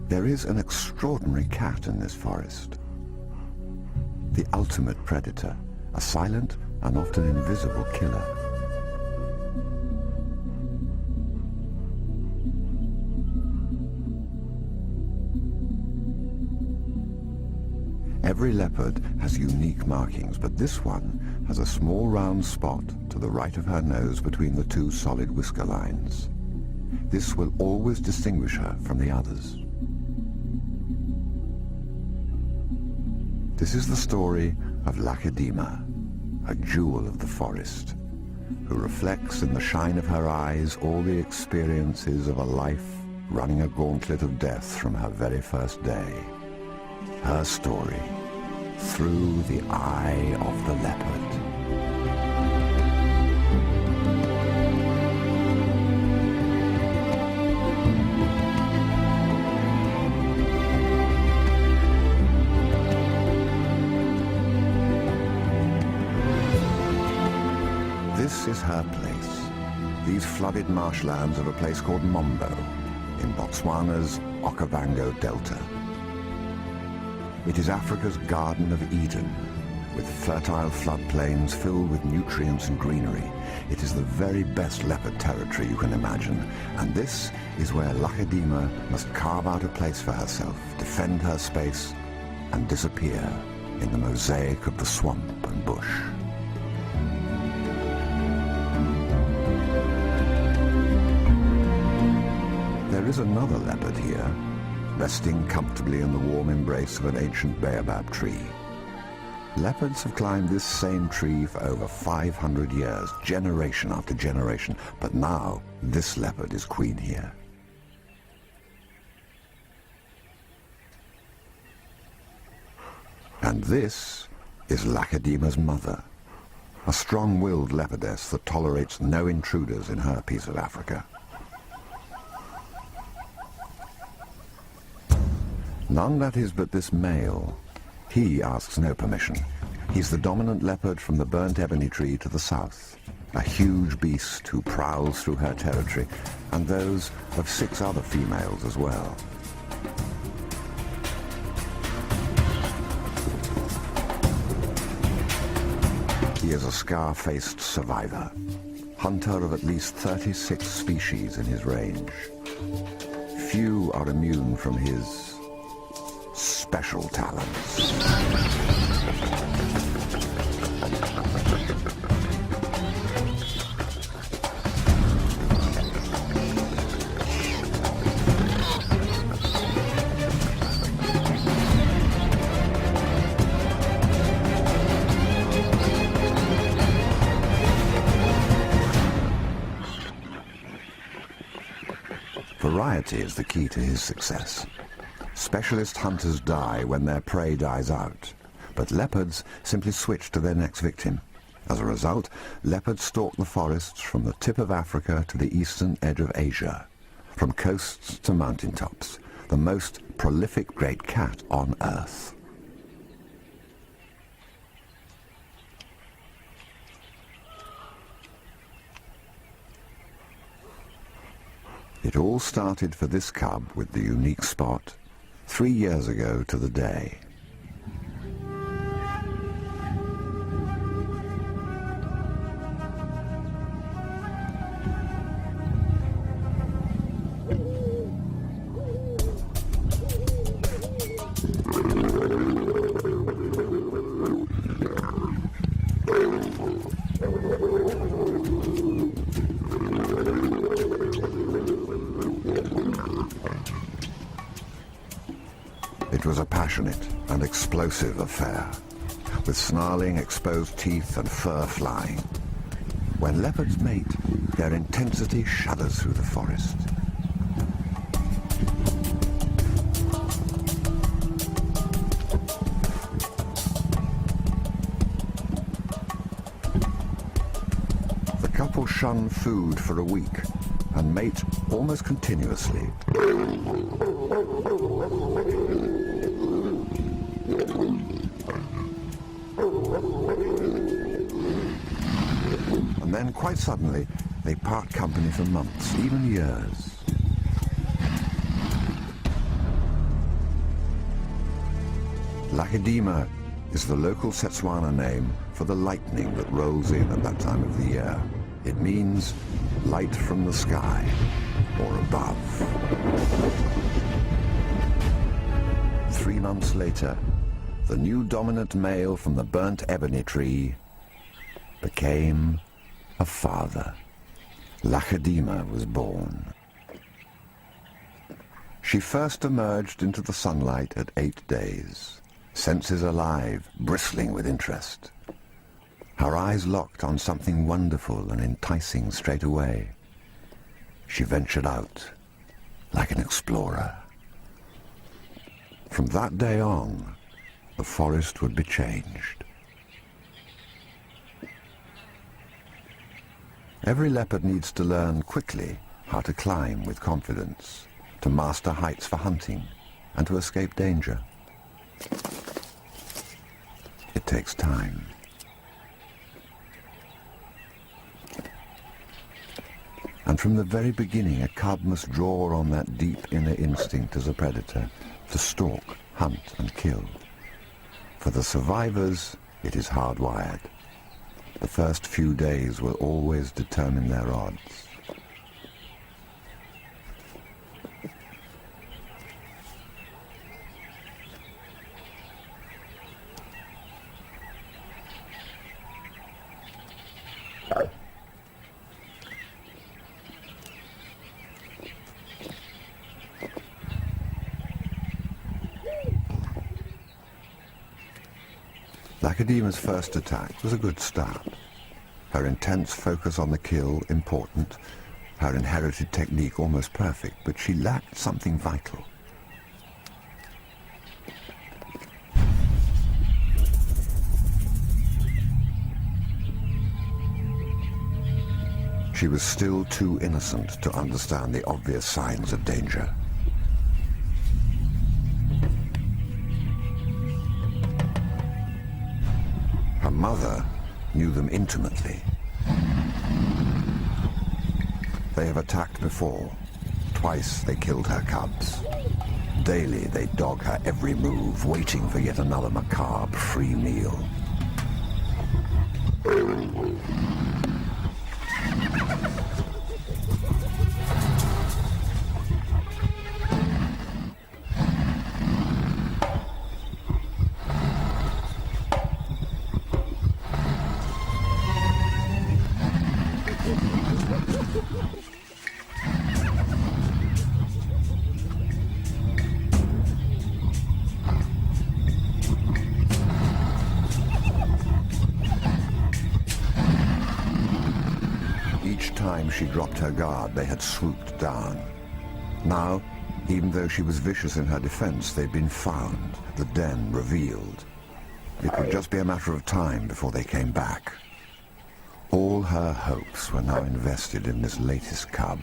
There is an extraordinary cat in this forest. The ultimate predator, a silent and often invisible killer. Every leopard has unique markings, but this one has a small round spot to the right of her nose between the two solid whisker lines. This will always distinguish her from the others. This is the story of Lacedaemon, a jewel of the forest, who reflects in the shine of her eyes all the experiences of a life running a gauntlet of death from her very first day. Her story, through the eye of the leopard. This is her place. These flooded marshlands of a place called Mombo, in Botswana's Okavango Delta. It is Africa's Garden of Eden, with fertile floodplains filled with nutrients and greenery. It is the very best leopard territory you can imagine, and this is where Lacedaemon must carve out a place for herself, defend her space, and disappear in the mosaic of the swamp and bush. There is another leopard here, resting comfortably in the warm embrace of an ancient baobab tree. Leopards have climbed this same tree for over 500 years, generation after generation, but now this leopard is queen here. And this is Lacedaemon's mother, a strong-willed leopardess that tolerates no intruders in her piece of Africa. None, that is, but this male. He asks no permission. He's the dominant leopard from the burnt ebony tree to the south, a huge beast who prowls through her territory, and those of 6 other females as well. He is a scar-faced survivor, hunter of at least 36 species in his range. Few are immune from his special talents. Variety is the key to his success. Specialist hunters die when their prey dies out, but leopards simply switch to their next victim. As a result, leopards stalk the forests from the tip of Africa to the eastern edge of Asia, from coasts to mountaintops, the most prolific great cat on Earth. It all started for this cub with the unique spot 3 years ago to the day. It was a passionate and explosive affair, with snarling, exposed teeth and fur flying. When leopards mate, their intensity shudders through the forest. The couple shun food for a week and mate almost continuously. And then, quite suddenly, they part company for months, even years. Lakedima is the local Setswana name for the lightning that rolls in at that time of the year. It means light from the sky or above. 3 months later, the new dominant male from the burnt ebony tree became a father. Lakedima was born. She first emerged into the sunlight at 8 days, senses alive, bristling with interest. Her eyes locked on something wonderful and enticing straight away. She ventured out like an explorer. From that day on, the forest would be changed. Every leopard needs to learn quickly how to climb with confidence, to master heights for hunting, and to escape danger. It takes time. And from the very beginning, a cub must draw on that deep inner instinct as a predator, to stalk, hunt, and kill. For the survivors, it is hardwired. The first few days will always determine their odds. Lakedima's first attack was a good start. Her intense focus on the kill important, her inherited technique almost perfect, but she lacked something vital. She was still too innocent to understand the obvious signs of danger. Her mother knew them intimately. They have attacked before. Twice they killed her cubs. Daily they dog her every move, waiting for yet another macabre free meal. Each time she dropped her guard, they had swooped down. Now, even though she was vicious in her defense, they'd been found, the den revealed. It would just be a matter of time before they came back. All her hopes were now invested in this latest cub.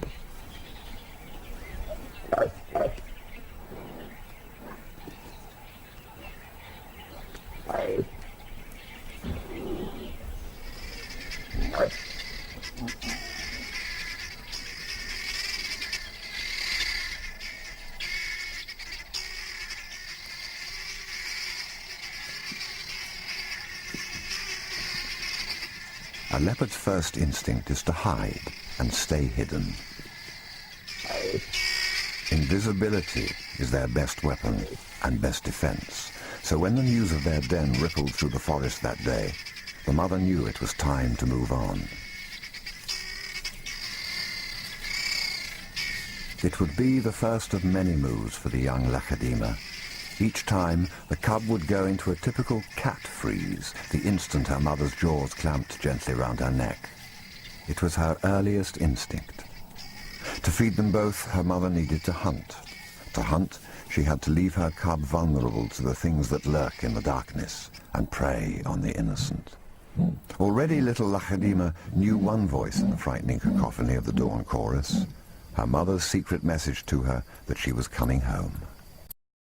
A leopard's first instinct is to hide and stay hidden. Invisibility is their best weapon and best defense. So when the news of their den rippled through the forest that day, the mother knew it was time to move on. It would be the first of many moves for the young Lakedima. Each time, the cub would go into a typical cat freeze the instant her mother's jaws clamped gently round her neck. It was her earliest instinct. To feed them both, her mother needed to hunt. To hunt, she had to leave her cub vulnerable to the things that lurk in the darkness and prey on the innocent. Already little Lakedima knew one voice in the frightening cacophony of the dawn chorus, her mother's secret message to her that she was coming home.